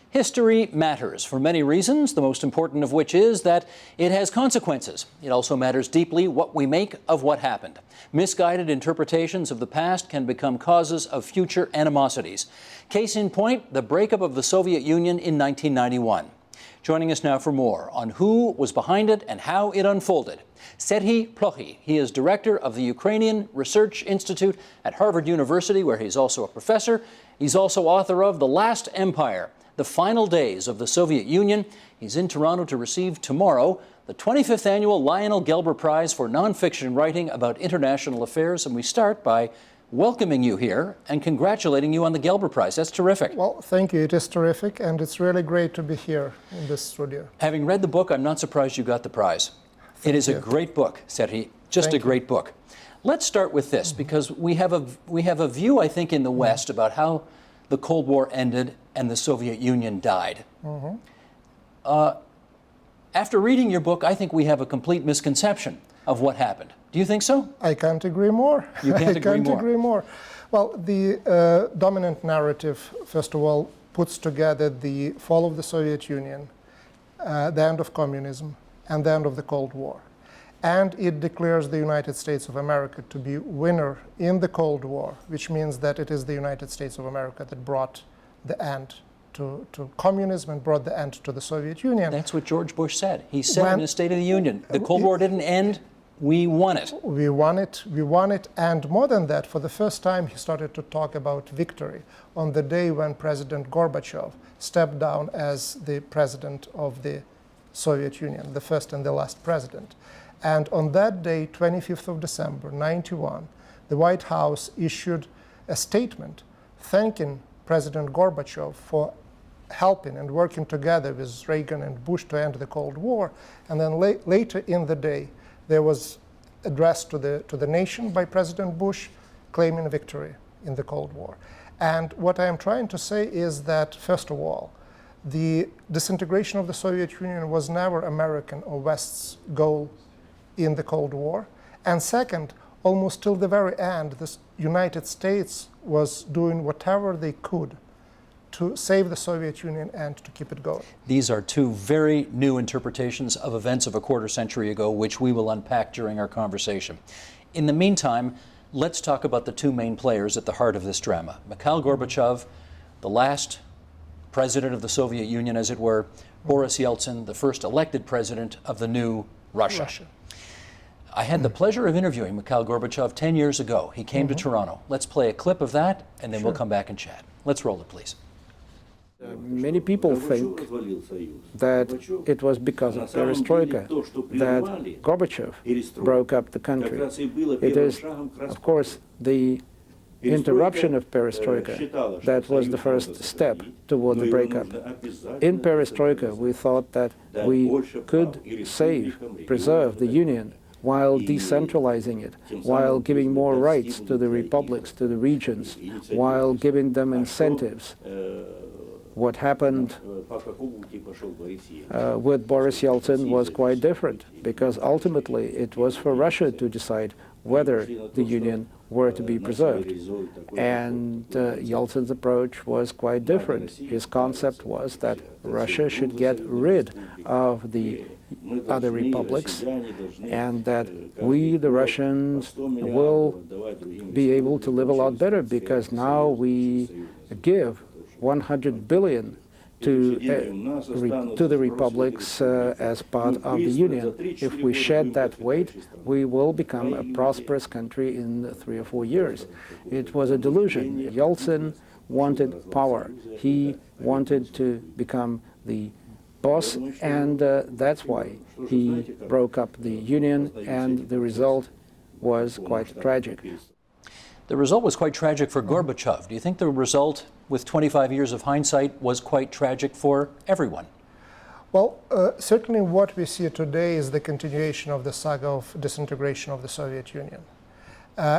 History matters for many reasons, the most important of which is that it has consequences. It also matters deeply what we make of what happened. Misguided interpretations of the past can become causes of future animosities. Case in point, the breakup of the Soviet Union in 1991. Joining us now for more on who was behind it and how it unfolded, Serhii Plokhy. He is director of the Ukrainian Research Institute at Harvard University, where he's also a professor. He's also author of The Last Empire, The Final Days of the Soviet Union. He's in Toronto to receive tomorrow the 25th annual Lionel Gelber Prize for nonfiction writing about international affairs. And we start by welcoming you here and congratulating you on the Gelber Prize. That's terrific. Well, thank you. It is terrific, and it's really great to be here in this studio. Having read the book, I'm not surprised you got the prize. It is a great book, Serhii, just a great book. Let's start with this, because we have a view, I think, in the West about how the Cold War ended and the Soviet Union died. After reading your book, I think we have a complete misconception of what happened. Do you think so? I can't agree more. You can't agree more. Well, the dominant narrative, first of all, puts together the fall of the Soviet Union, the end of communism, and the end of the Cold War. And it declares the United States of America to be winner in the Cold War, which means that it is the United States of America that brought the end to communism and brought the end to the Soviet Union. That's what George Bush said. He said in his State of the Union, the Cold War didn't end, we won it. We won it, and more than that, for the first time he started to talk about victory on the day when President Gorbachev stepped down as the president of the Soviet Union, the first and the last president. And on that day, 25th of December, 1991, the White House issued a statement thanking President Gorbachev for helping and working together with Reagan and Bush to end the Cold War. And then later in the day, there was address to the nation by President Bush claiming victory in the Cold War. And what I am trying to say is that, first of all, the disintegration of the Soviet Union was never American or West's goal in the Cold War. And second, almost till the very end, the United States was doing whatever they could to save the Soviet Union and to keep it going. These are two very new interpretations of events of a quarter century ago, which we will unpack during our conversation. In the meantime, let's talk about the two main players at the heart of this drama. Mikhail Gorbachev, the last president of the Soviet Union, as it were, Boris Yeltsin, the first elected president of the new Russia. I had the pleasure of interviewing Mikhail Gorbachev 10 years ago. He came to Toronto. Let's play a clip of that, and then we'll come back and chat. Let's roll it, please. Many people think that it was because of perestroika that Gorbachev broke up the country. It is, of course, the interruption of perestroika that was the first step toward the breakup. In perestroika, we thought that we could preserve the Union while decentralizing it, while giving more rights to the republics, to the regions, while giving them incentives. What happened with Boris Yeltsin was quite different, because ultimately it was for Russia to decide whether the Union were to be preserved. And Yeltsin's approach was quite different. His concept was that Russia should get rid of the other republics, and that we, the Russians, will be able to live a lot better, because now we give 100 billion to the republics as part of the Union. If we shed that weight, we will become a prosperous country in 3 or 4 years. It was a delusion. Yeltsin wanted power. He wanted to become the boss, and that's why he broke up the Union, and the result was quite tragic. The result was quite tragic for Gorbachev. Do you think the result, with 25 years of hindsight, was quite tragic for everyone? Well, certainly what we see today is the continuation of the saga of disintegration of the Soviet Union.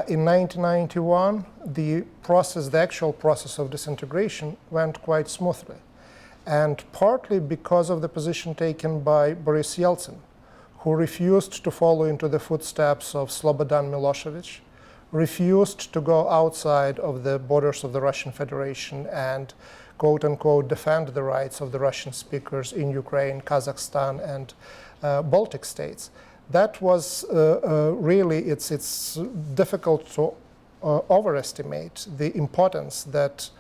In 1991, the actual process of disintegration went quite smoothly. And partly because of the position taken by Boris Yeltsin, who refused to follow into the footsteps of Slobodan Milosevic, refused to go outside of the borders of the Russian Federation and quote-unquote, defend the rights of the Russian speakers in Ukraine, Kazakhstan, and Baltic states. That was really, it's difficult to overestimate the importance that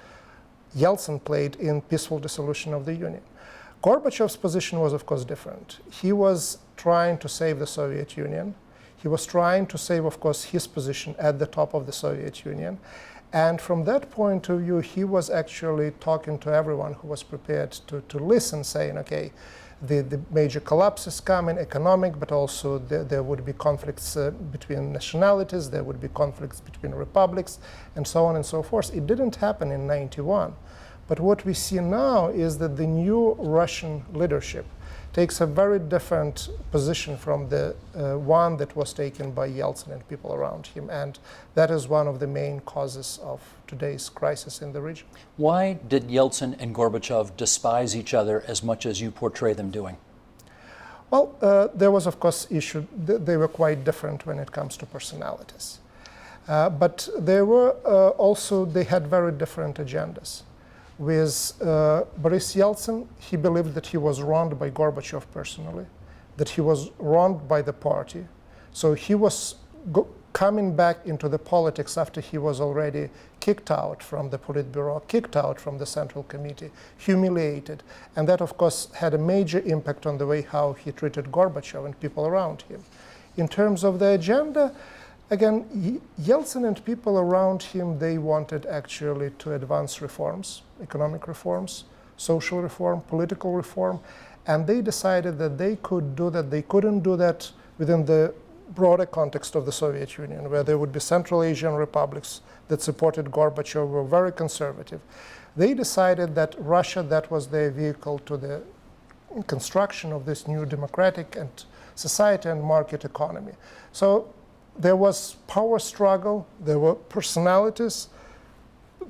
Yeltsin played in peaceful dissolution of the Union. Gorbachev's position was, of course, different. He was trying to save the Soviet Union. He was trying to save, of course, his position at the top of the Soviet Union. And from that point of view, he was actually talking to everyone who was prepared to listen, saying, okay, the major collapse is coming, economic, but also there would be conflicts between nationalities, there would be conflicts between republics, and so on and so forth. It didn't happen in '91. But what we see now is that the new Russian leadership takes a very different position from the one that was taken by Yeltsin and people around him. And that is one of the main causes of today's crisis in the region. Why did Yeltsin and Gorbachev despise each other as much as you portray them doing? Well, there was, of course, issue. They were quite different when it comes to personalities. But they were also, they had very different agendas. With Boris Yeltsin, he believed that he was wronged by Gorbachev personally, that he was wronged by the party. So he was coming back into the politics after he was already kicked out from the Politburo, kicked out from the Central Committee, humiliated. And that, of course, had a major impact on the way how he treated Gorbachev and people around him. In terms of the agenda, again, Yeltsin and people around him, they wanted actually to advance reforms, economic reforms, social reform, political reform, and they decided that they could do that. They couldn't do that within the broader context of the Soviet Union, where there would be Central Asian republics that supported Gorbachev, were very conservative. They decided that Russia, that was their vehicle to the construction of this new democratic and society and market economy. So there was power struggle, there were personalities.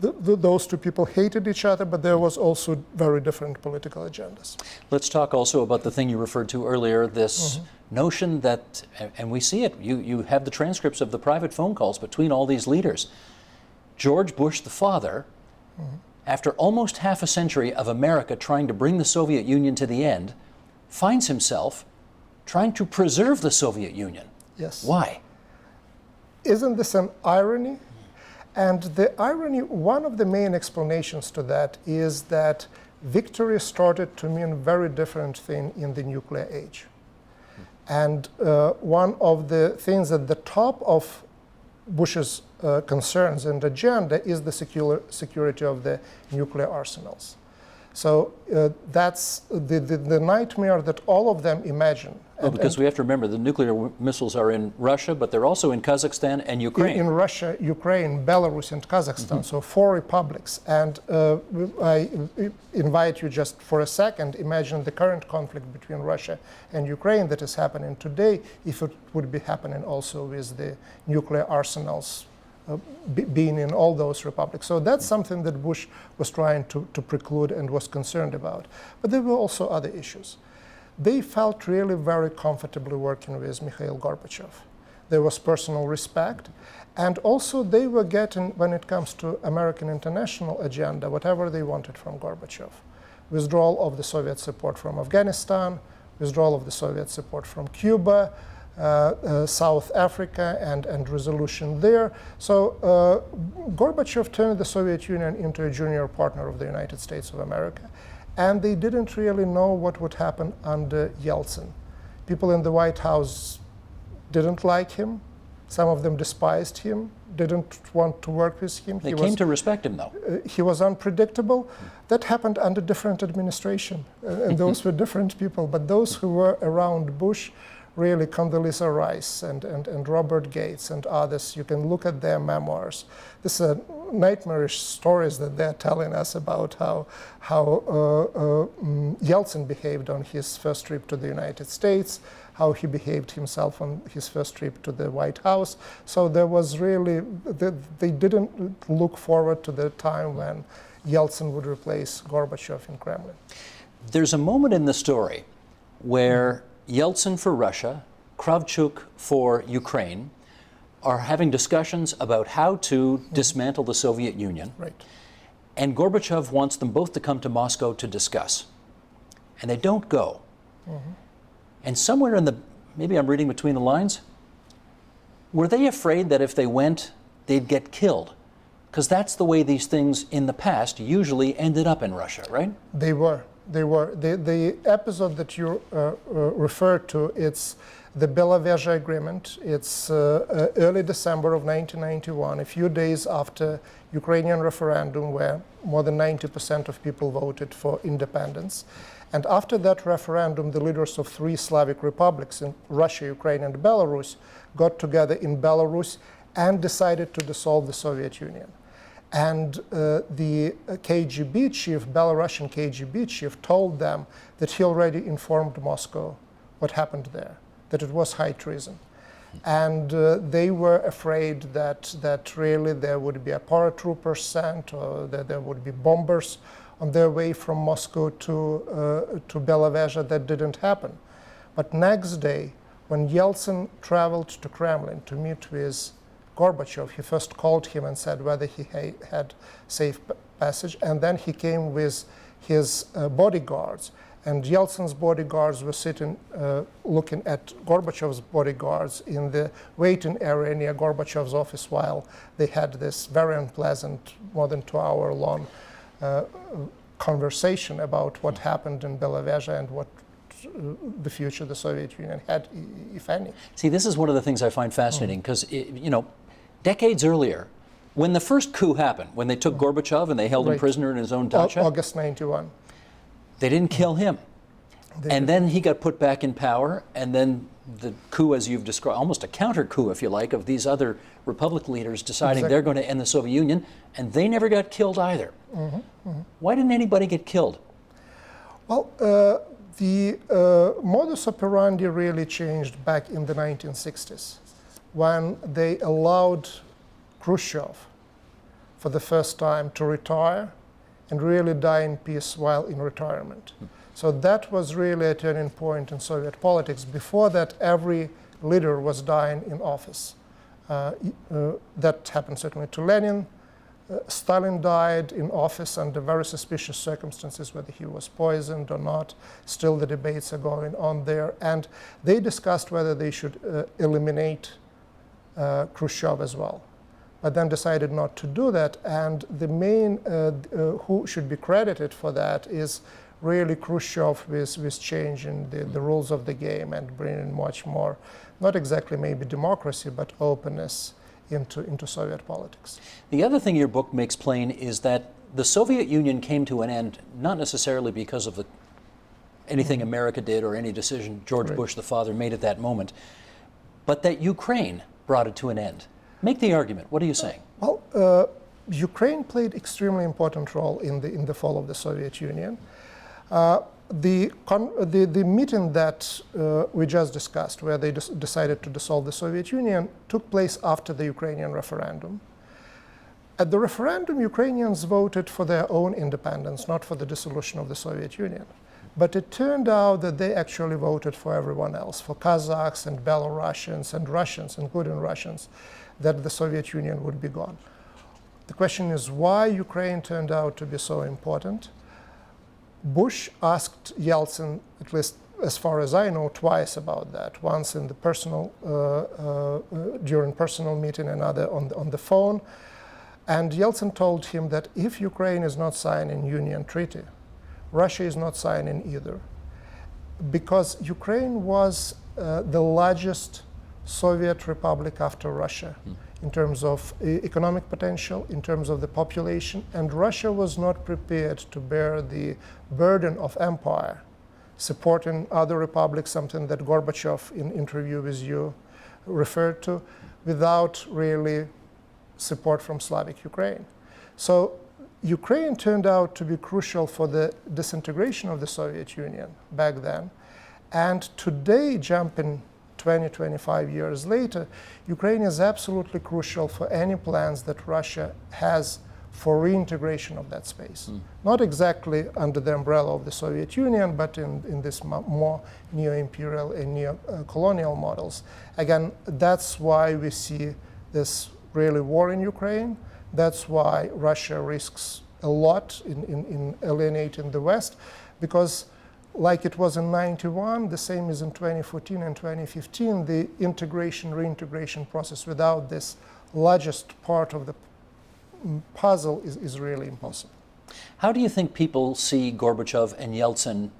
Those two people hated each other, but there was also very different political agendas. Let's talk also about the thing you referred to earlier, this notion that, and we see it, you have the transcripts of the private phone calls between all these leaders. George Bush, the father, after almost half a century of America trying to bring the Soviet Union to the end, finds himself trying to preserve the Soviet Union. Yes. Why? Isn't this an irony? And the irony, one of the main explanations to that is that victory started to mean very different thing in the nuclear age. And one of the things at the top of Bush's concerns and agenda is the security of the nuclear arsenals. So that's the nightmare that all of them imagine. Well, because we have to remember the nuclear missiles are in Russia, but they're also in Kazakhstan and Ukraine. In Russia, Ukraine, Belarus, and Kazakhstan, so 4 republics. And I invite you just for a second, imagine the current conflict between Russia and Ukraine that is happening today, if it would be happening also with the nuclear arsenals being in all those republics. So that's something that Bush was trying to preclude and was concerned about. But there were also other issues. They felt really very comfortably working with Mikhail Gorbachev. There was personal respect. And also they were getting, when it comes to American international agenda, whatever they wanted from Gorbachev. Withdrawal of the Soviet support from Afghanistan, withdrawal of the Soviet support from Cuba, South Africa and resolution there. So Gorbachev turned the Soviet Union into a junior partner of the United States of America. And they didn't really know what would happen under Yeltsin. People in the White House didn't like him. Some of them despised him, didn't want to work with him. They came to respect him, though. He was unpredictable. That happened under different administration, and those were different people. But those who were around Bush, really Condoleezza Rice and Robert Gates and others, you can look at their memoirs. This is nightmarish stories that they're telling us about how Yeltsin behaved on his first trip to the United States, how he behaved himself on his first trip to the White House. So there was really, they didn't look forward to the time when Yeltsin would replace Gorbachev in Kremlin. There's a moment in the story where Yeltsin for Russia, Kravchuk for Ukraine are having discussions about how to dismantle the Soviet Union. Right. And Gorbachev wants them both to come to Moscow to discuss. And they don't go. And somewhere in the, maybe I'm reading between the lines, were they afraid that if they went, they'd get killed? Because that's the way these things in the past usually ended up in Russia, right? They were. The episode that you referred to, it's the Belovezha Agreement. It's early December of 1991, a few days after Ukrainian referendum where more than 90% of people voted for independence. And after that referendum, the leaders of three Slavic republics, in Russia, Ukraine, and Belarus, got together in Belarus and decided to dissolve the Soviet Union. And the KGB chief, Belarusian KGB chief, told them that he already informed Moscow what happened there, that it was high treason. And they were afraid that really there would be a paratrooper sent or that there would be bombers on their way from Moscow to Belovezha. That didn't happen. But next day, when Yeltsin traveled to Kremlin to meet with Gorbachev, he first called him and said whether he had safe passage, and then he came with his bodyguards. And Yeltsin's bodyguards were sitting, looking at Gorbachev's bodyguards in the waiting area near Gorbachev's office while they had this very unpleasant, more than 2-hour-long conversation about what happened in Belovezha and what the future the Soviet Union had, if any. See, this is one of the things I find fascinating because, you know, decades earlier, when the first coup happened, when they took Gorbachev and they held him prisoner in his own dacha, August 91. They didn't kill him. And then he got put back in power, and then the coup, as you've described, almost a counter coup, if you like, of these other Republic leaders deciding they're going to end the Soviet Union, and they never got killed either. Why didn't anybody get killed? Well, the modus operandi really changed back in the 1960s when they allowed Khrushchev for the first time to retire and really die in peace while in retirement. So that was really a turning point in Soviet politics. Before that, every leader was dying in office. That happened certainly to Lenin. Stalin died in office under very suspicious circumstances, whether he was poisoned or not. Still, the debates are going on there. And they discussed whether they should eliminate Khrushchev as well, but then decided not to do that. And the main, who should be credited for that is really Khrushchev with changing the rules of the game and bringing much more, not exactly maybe democracy, but openness into Soviet politics. The other thing your book makes plain is that the Soviet Union came to an end not necessarily because of anything America did or any decision George Bush the father made at that moment, but that Ukraine brought it to an end. Make the argument. What are you saying? Well, Ukraine played extremely important role in the fall of the Soviet Union. The meeting that we just discussed, where they decided to dissolve the Soviet Union, took place after the Ukrainian referendum. At the referendum, Ukrainians voted for their own independence, not for the dissolution of the Soviet Union. But it turned out that they actually voted for everyone else, for Kazakhs and Belarusians and Russians, including Russians, that the Soviet Union would be gone. The question is why Ukraine turned out to be so important. Bush asked Yeltsin, at least as far as I know, twice about that. Once in the personal, during personal meeting, another on the phone. And Yeltsin told him that if Ukraine is not signing Union Treaty, Russia is not signing either. Because Ukraine was the largest Soviet republic after Russia in terms of economic potential, in terms of the population, and Russia was not prepared to bear the burden of empire, supporting other republics, something that Gorbachev in interview with you referred to, without really support from Slavic Ukraine. So Ukraine turned out to be crucial for the disintegration of the Soviet Union back then. And today, jumping 20, 25 years later, Ukraine is absolutely crucial for any plans that Russia has for reintegration of that space. Not exactly under the umbrella of the Soviet Union, but in this more neo-imperial and neo-colonial models. Again, that's why we see this really war in Ukraine. That's why Russia risks a lot in alienating the West, because like it was in 91, the same is in 2014 and 2015, the reintegration process without this largest part of the puzzle is really impossible. How do you think people see Gorbachev and Yeltsin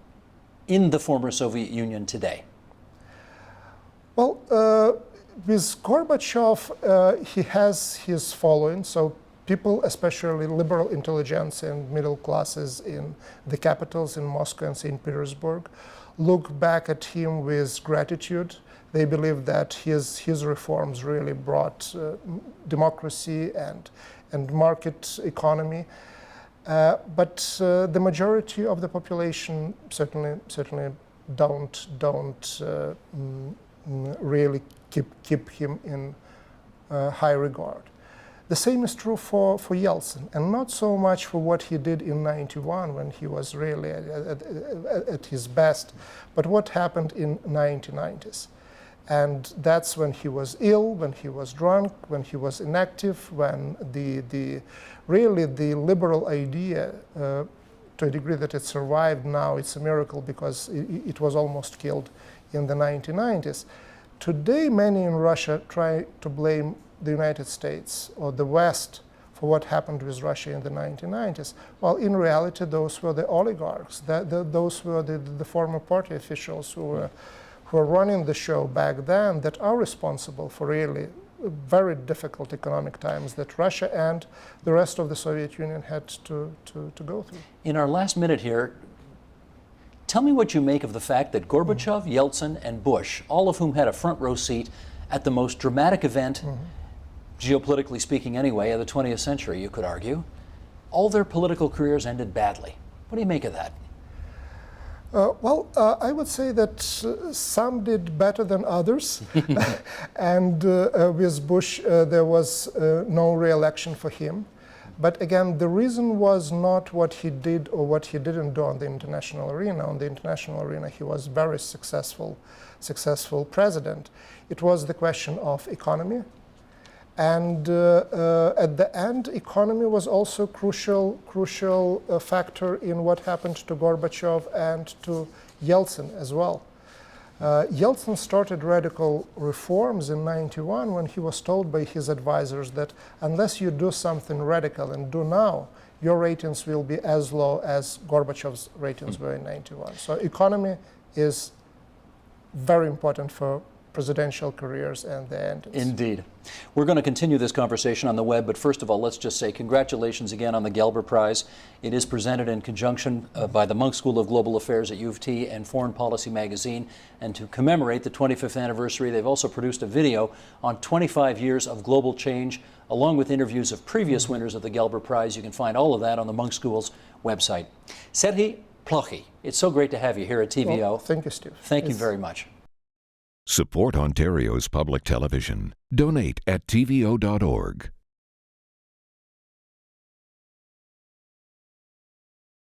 in the former Soviet Union today? Well, with Gorbachev, he has his following, so people, especially liberal intelligentsia and middle classes in the capitals, in Moscow and St. Petersburg, look back at him with gratitude. They believe that his reforms really brought democracy and market economy. But the majority of the population certainly don't really keep him in high regard. The same is true for Yeltsin, and not so much for what he did in 91 when he was really at his best, but what happened in 1990s. And that's when he was ill, when he was drunk, when he was inactive, when really the liberal idea, to a degree that it survived now, it's a miracle because it was almost killed in the 1990s. Today, many in Russia try to blame the United States or the West for what happened with Russia in the 1990s. Well, in reality, those were the oligarchs. Those were the former party officials who were running the show back then that are responsible for really very difficult economic times that Russia and the rest of the Soviet Union had to go through. In our last minute here, tell me what you make of the fact that Gorbachev, Yeltsin, and Bush, all of whom had a front row seat at the most dramatic event, geopolitically speaking anyway, of the 20th century, you could argue, all their political careers ended badly. What do you make of that? I would say that some did better than others. And with Bush, there was no re-election for him. But again, the reason was not what he did or what he didn't do on the international arena. On the international arena, he was very successful president. It was the question of economy. And at the end, economy was also crucial factor in what happened to Gorbachev and to Yeltsin as well. Yeltsin started radical reforms in '91 when he was told by his advisors that unless you do something radical and do now, your ratings will be as low as Gorbachev's ratings were in '91. So economy is very important for presidential careers and their endings. Indeed. We're going to continue this conversation on the web, but first of all, let's just say congratulations again on the Gelber Prize. It is presented in conjunction by the Munk School of Global Affairs at U of T and Foreign Policy magazine. And to commemorate the 25th anniversary, they've also produced a video on 25 years of global change, along with interviews of previous winners of the Gelber Prize. You can find all of that on the Munk School's website. Serhii Plokhy, it's so great to have you here at TVO. Well, thank you, Steve. Thank you very much. Support Ontario's public television. Donate at tvo.org.